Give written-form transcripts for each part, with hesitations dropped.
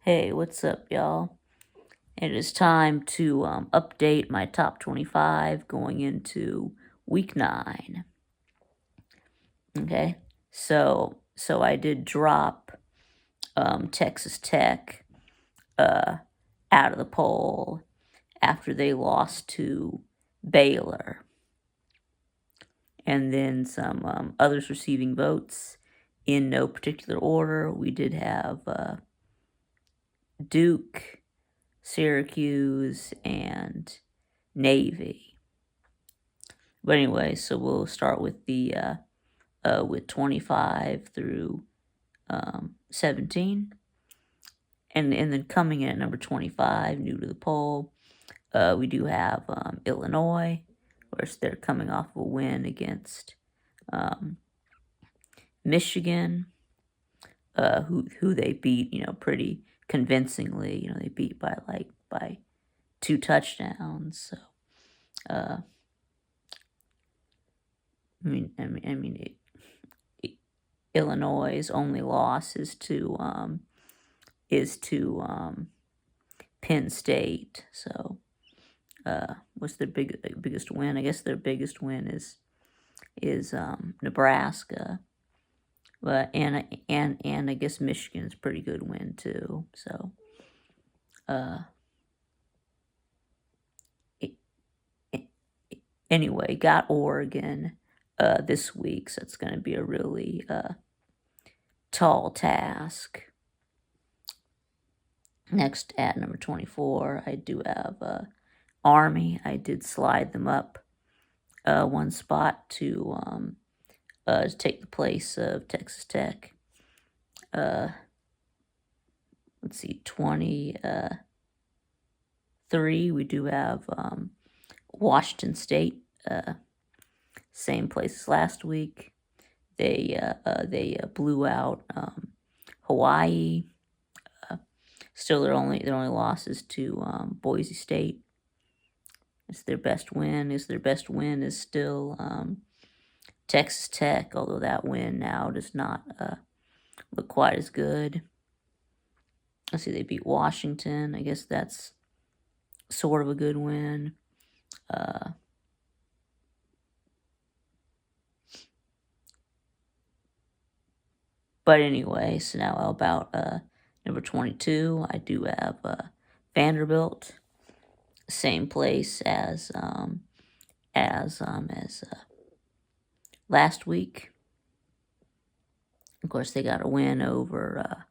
Hey, what's up, y'all? It is time to update my top 25 going into week 9. Okay, so I did drop Texas Tech uh, out of the poll after they lost to Baylor, and then some others receiving votes in no particular order. We did have Duke, Syracuse, and Navy. But anyway, so we'll start with the with 25 through 17, and then coming in at number 25, new to the poll, we do have Illinois. Of course, they're coming off of a win against um, Michigan, who they beat, pretty convincingly. They beat by 2 touchdowns. So, uh, Illinois' only loss is to Penn State. So, what's their biggest win? I guess their biggest win is Nebraska, but and I guess Michigan's a pretty good win too. So, uh, it, anyway, got Oregon this week, so it's going to be a really tall task. Next, at number 24, I do have Army. I did slide them up one spot to take the place of Texas Tech. Let's see, 23, we do have Washington State, same place as last week. They blew out Hawaii. Still, their only losses to Boise State. It's their best win. Their best win is still Texas Tech, although that win now does not look quite as good. Let's see, they beat Washington. I guess that's sort of a good win. But anyway, so now about number 22, I do have Vanderbilt, same place as last week. Of course, they got a win over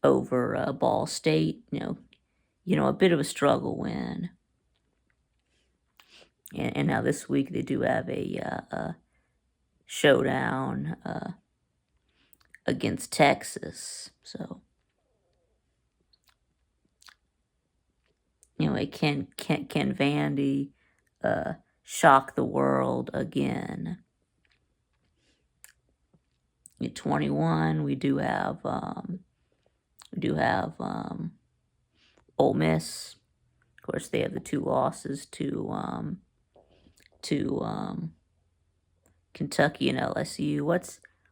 Ball State. A bit of a struggle win. And now this week they do have a showdown against Texas. So anyway, can Vandy shock the world again? At 21, we do have Ole Miss. Of course, they have the 2 losses to Kentucky and LSU.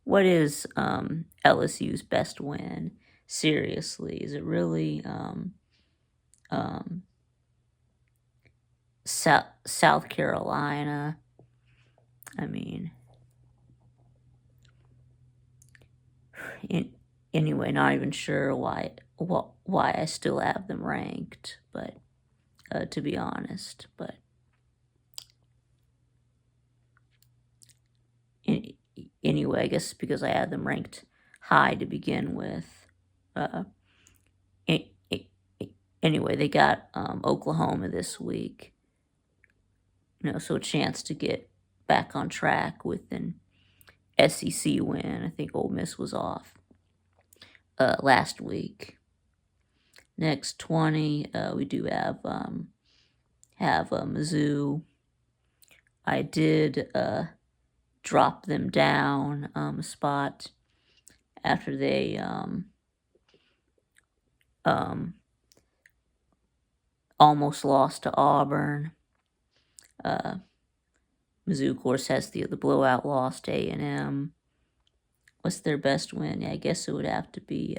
What is LSU's best win? Seriously, is it really South Carolina? I mean, anyway, not even sure why I still have them ranked, but to be honest, but anyway, I guess because I had them ranked high to begin with. Anyway, they got Oklahoma this week. So a chance to get back on track with an SEC win. I think Ole Miss was off last week. Next, 20, we do have Mizzou. I did drop them down a spot after they almost lost to Auburn. Mizzou, of course, has the blowout loss to A&M. What's their best win? Yeah, I guess it would have to be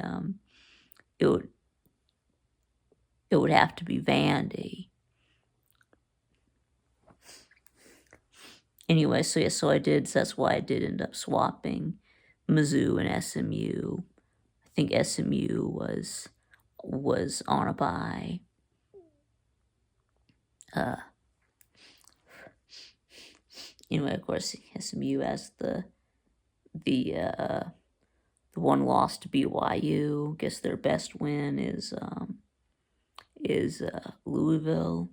it would have to be Vandy. Anyway, so yeah, so that's why I did end up swapping Mizzou and SMU. I think SMU was on a bye. Anyway, of course, SMU has the one loss to BYU. Guess their best win is Louisville.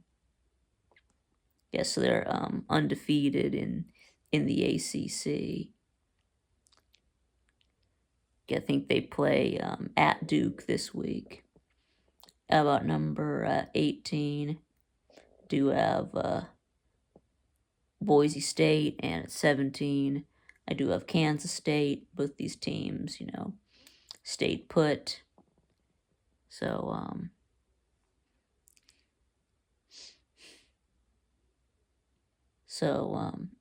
Yeah, so they're undefeated in the ACC. I think they play at Duke this week. How about number 18? Do have Boise State, and at 17, I do have Kansas State. Both these teams, stayed put. So,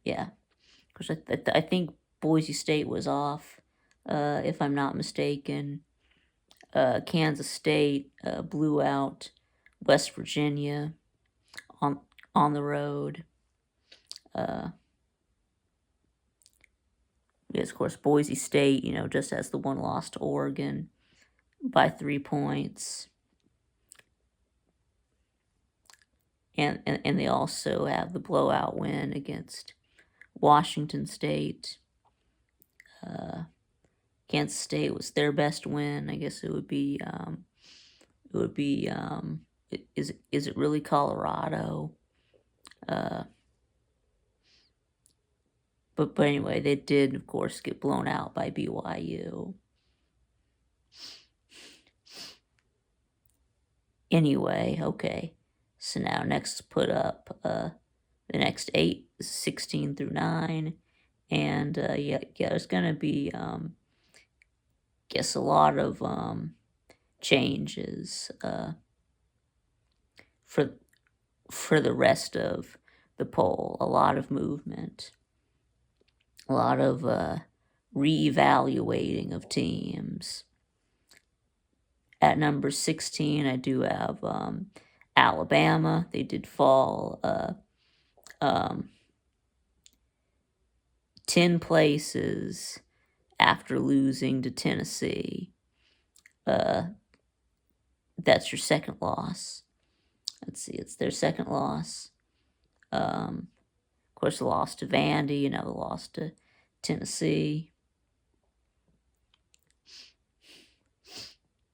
yeah. Of course, I think Boise State was off, if I'm not mistaken. Kansas State blew out West Virginia on the road. Yes, of course, Boise State, just has the one loss to Oregon by 3 points. And they also have the blowout win against Washington State. Kansas State was their best win. I guess it would be is it really Colorado? But anyway, they did, of course, get blown out by BYU. Anyway, okay. So now next put up the next 8, 16 through 9. And yeah, there's going to be, guess, a lot of changes for the rest of the poll. A lot of movement. A lot of reevaluating of teams. At number 16, I do have Alabama. They did fall 10 places after losing to Tennessee. That's your second loss. Let's see, it's their second loss. Of course, the loss to Vandy, the loss to Tennessee.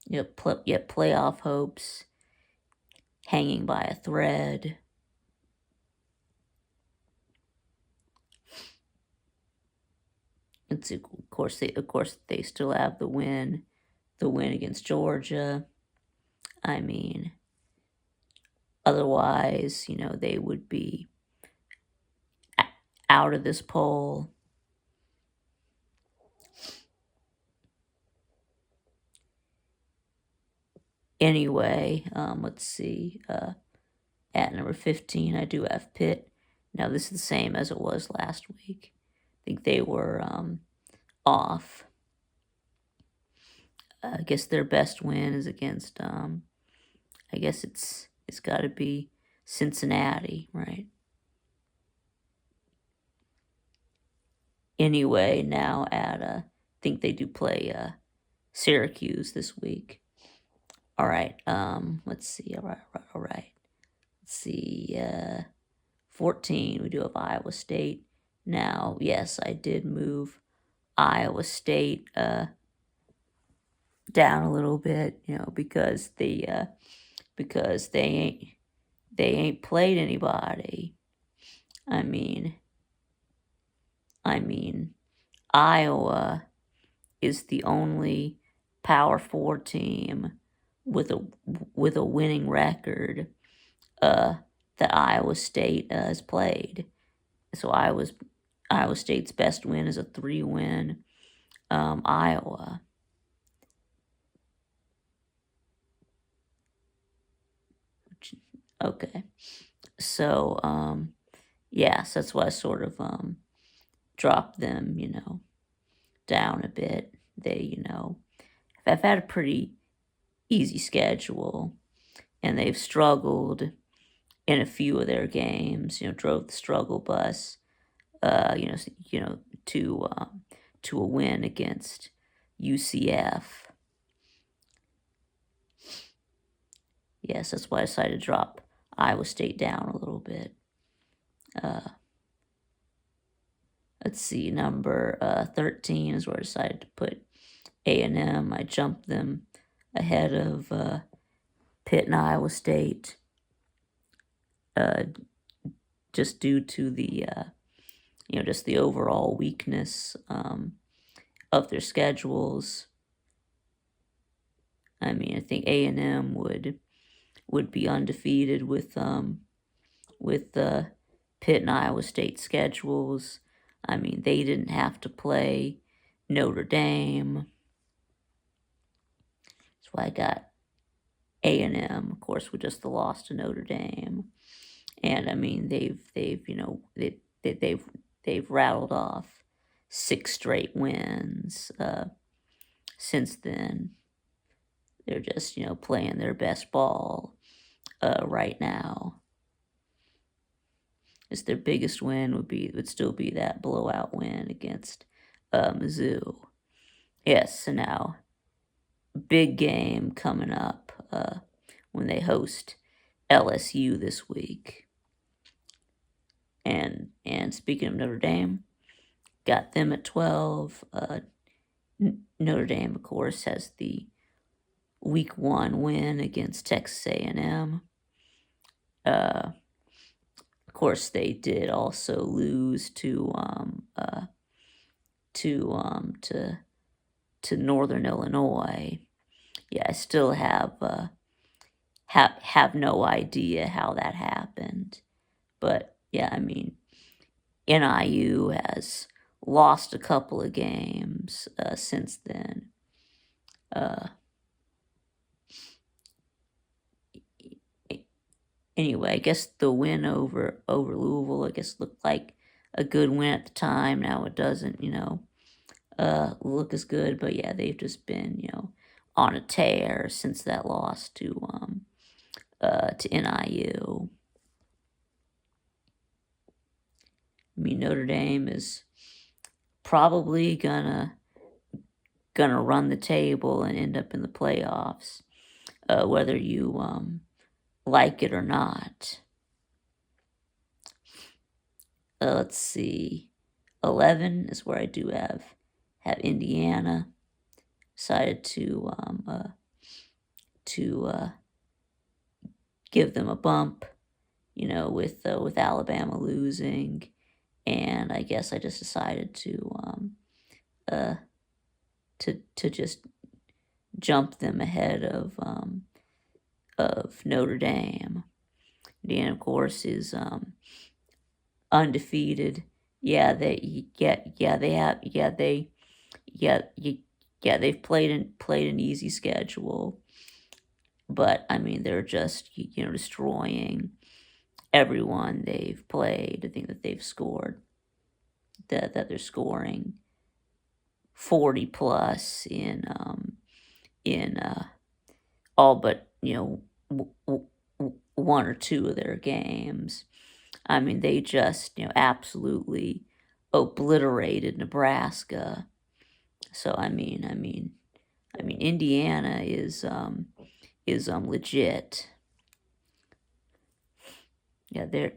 Yep, playoff hopes hanging by a thread. Of course, they still have the win against Georgia. I mean, otherwise, they would be out of this poll. Anyway, let's see. At number 15, I do have Pitt. Now, this is the same as it was last week. I think they were off. I guess their best win is against, I guess it's got to be Cincinnati, right? Anyway, now I think they do play Syracuse this week. All right, let's see. All right. Let's see, 14, we do have Iowa State. Now, yes, I did move Iowa State down a little bit, because they ain't played anybody. I mean, Iowa is the only Power 4 team with a winning record that Iowa State has played. So Iowa State's best win is a 3-win Iowa. Okay, so so that's why I sort of dropped them, down a bit. They, have had a pretty easy schedule. and they've struggled in a few of their games. Drove the struggle bus. To a win against UCF. Yes, that's why I decided to drop Iowa State down a little bit. Let's see, number 13 is where I decided to put A&M. I jumped them ahead of Pitt and Iowa State, just due to the just the overall weakness of their schedules. I mean, I think A&M would be undefeated with Pitt and Iowa State schedules. I mean, they didn't have to play Notre Dame. That's why I got A&M, of course, with just the loss to Notre Dame. And I mean, they've rattled off 6 straight wins since then. They're just playing their best ball right now. It's their biggest win would still be that blowout win against Mizzou. Yes, so now big game coming up when they host LSU this week. And speaking of Notre Dame, got them at 12. Notre Dame, of course, has the Week 1 win against Texas A&M. Of course, they did also lose to Northern Illinois. Yeah, I still have no idea how that happened, but yeah, I mean, NIU has lost a couple of games since then. Anyway, I guess the win over Louisville, I guess, looked like a good win at the time. Now it doesn't, look as good. But yeah, they've just been, on a tear since that loss to NIU. I mean, Notre Dame is probably gonna run the table and end up in the playoffs, whether you like it or not. Let's see, 11 is where I do have Indiana. Decided to give them a bump, with Alabama losing, and I guess I just decided to just jump them ahead of Notre Dame. Indiana, of course, is undefeated. They've played an easy schedule, but I mean, they're just destroying everyone they've played. I think that they've scored that they're scoring 40 plus in all but one or two of their games. I mean, they just absolutely obliterated Nebraska. So I mean, Indiana is legit. They're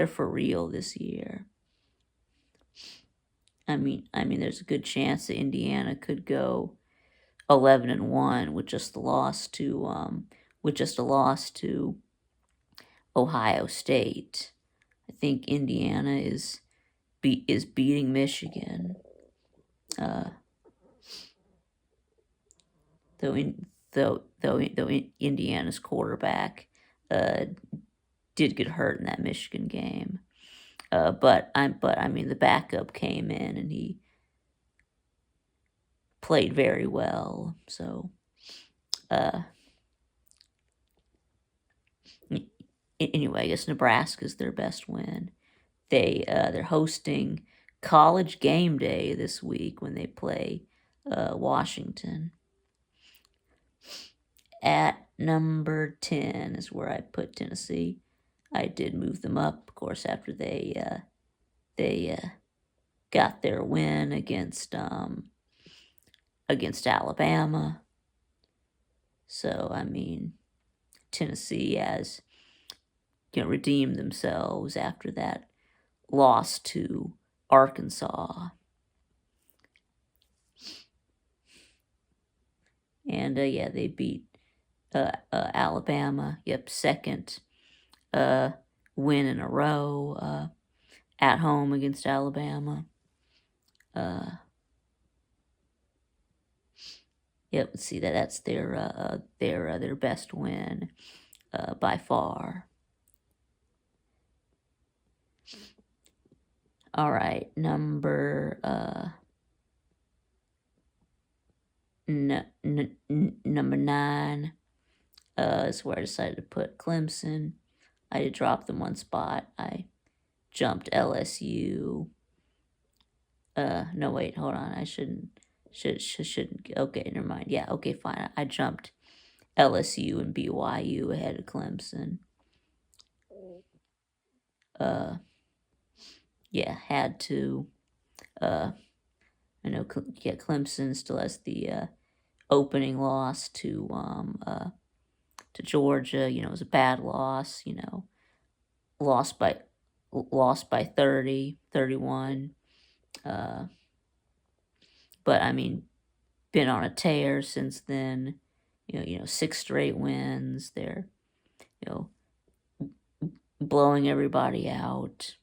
for real this year. I mean, there's a good chance that Indiana could go 11-1 with just a loss to Ohio State. I think Indiana is beating Michigan. Though Indiana's quarterback did get hurt in that Michigan game. But I mean, the backup came in and he played very well. So, anyway, I guess Nebraska's their best win. They're hosting College Game Day this week when they play Washington at number 10 is where I put Tennessee. I did move them up, of course, after they got their win against Alabama. So I mean, Tennessee has redeemed themselves after that loss to Arkansas. And yeah, they beat Alabama. Yep, second win in a row at home against Alabama. Yep, let's see that's their best win by far. All right, number number 9 is where I decided to put Clemson. I did drop them one spot. I jumped LSU. No, wait, hold on. I shouldn't. Shouldn't. Okay, never mind. Yeah, okay, fine. I jumped LSU and BYU ahead of Clemson. Yeah, had to. I know. Yeah, Clemson still has the opening loss to Georgia. It was a bad loss. Lost by 30, 31. But I mean, been on a tear since then. 6 straight wins. They're blowing everybody out.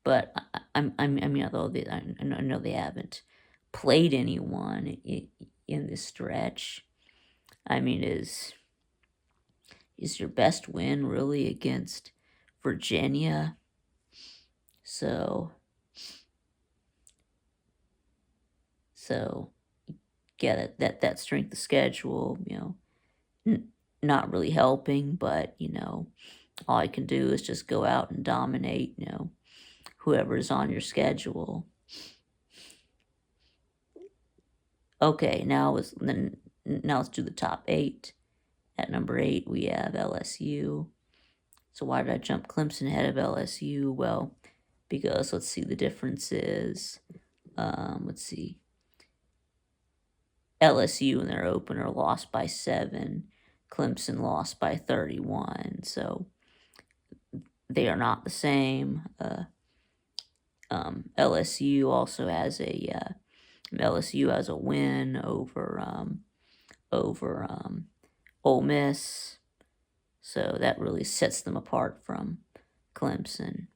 But I mean, although I know they haven't played anyone in this stretch. I mean, is your best win really against Virginia? So yeah, that strength of schedule, not really helping, but all I can do is just go out and dominate, whoever's on your schedule. Okay, now let's do the top 8. At number 8, we have LSU. So why did I jump Clemson ahead of LSU? Well, because let's see, the difference is, let's see, LSU in their opener lost by 7. Clemson lost by 31. So they are not the same. LSU also has a win over Ole Miss. So that really sets them apart from Clemson.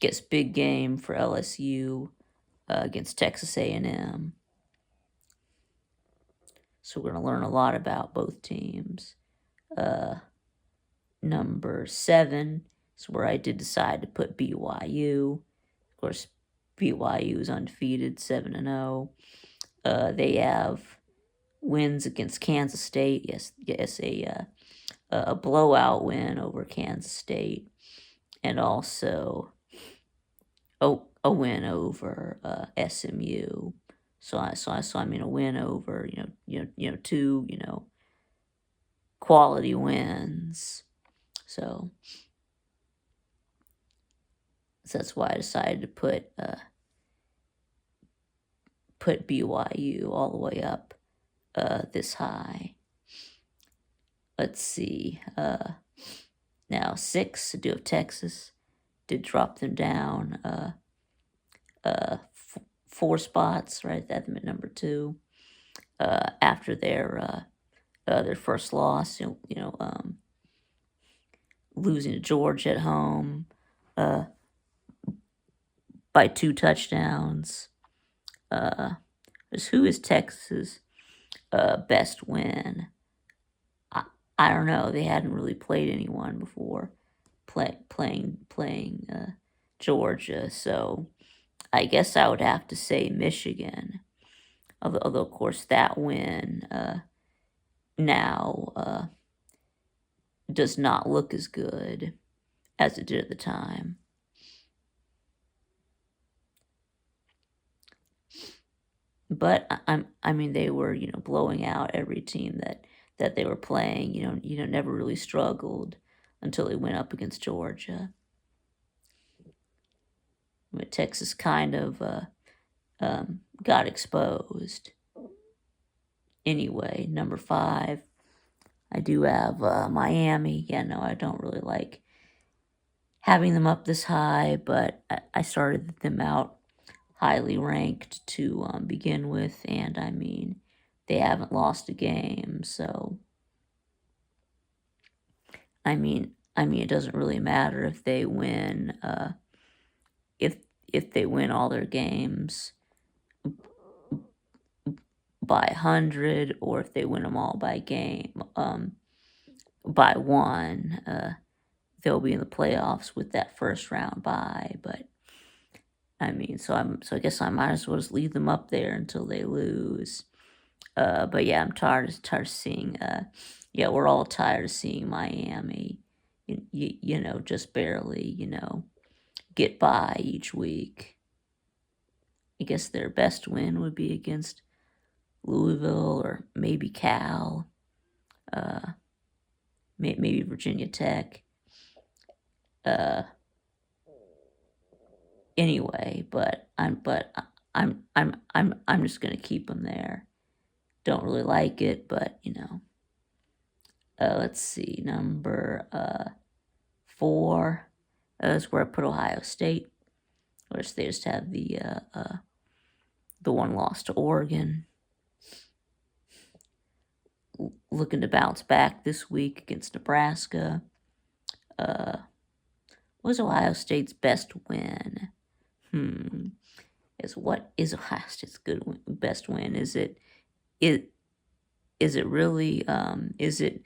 Gets big game for LSU against Texas A&M. So we're going to learn a lot about both teams. Number 7 is where I did decide to put BYU. Of course, BYU is undefeated, 7-0. They have wins against Kansas State. Yes, a blowout win over Kansas State, and also a win over SMU. So I mean a win over 2 quality wins. So that's why I decided to put BYU all the way up this high. Let's see. Now 6, I do have Texas. Did drop them down 4 spots, right? At them at number 2. After their first loss, losing to Georgia at home by 2 touchdowns. Who is Texas' best win? I don't know. They hadn't really played anyone before playing Georgia, so I guess I would have to say Michigan. Although of course, that win now does not look as good as it did at the time. but I mean, they were, blowing out every team that they were playing. Never really struggled until they went up against Georgia. But Texas kind of got exposed. Anyway, number 5, I do have Miami. Yeah, no, I don't really like having them up this high, but I started them out highly ranked to begin with, and I mean, they haven't lost a game, so I mean, it doesn't really matter if they win, if they win all their games by 100, or if they win them all by one. They'll be in the playoffs with that first round bye, but I mean, so I guess I might as well just leave them up there until they lose. But yeah, I'm tired of seeing. Yeah, we're all tired of seeing Miami. Just barely. Get by each week. I guess their best win would be against Louisville or maybe Cal. Maybe Virginia Tech. Anyway, but I'm just gonna keep them there. Don't really like it, but let's see, number 4 is where I put Ohio State, which they just have the one loss to Oregon. Looking to bounce back this week against Nebraska. What was Ohio State's best win? What is Ohio State's best win? Is it really is it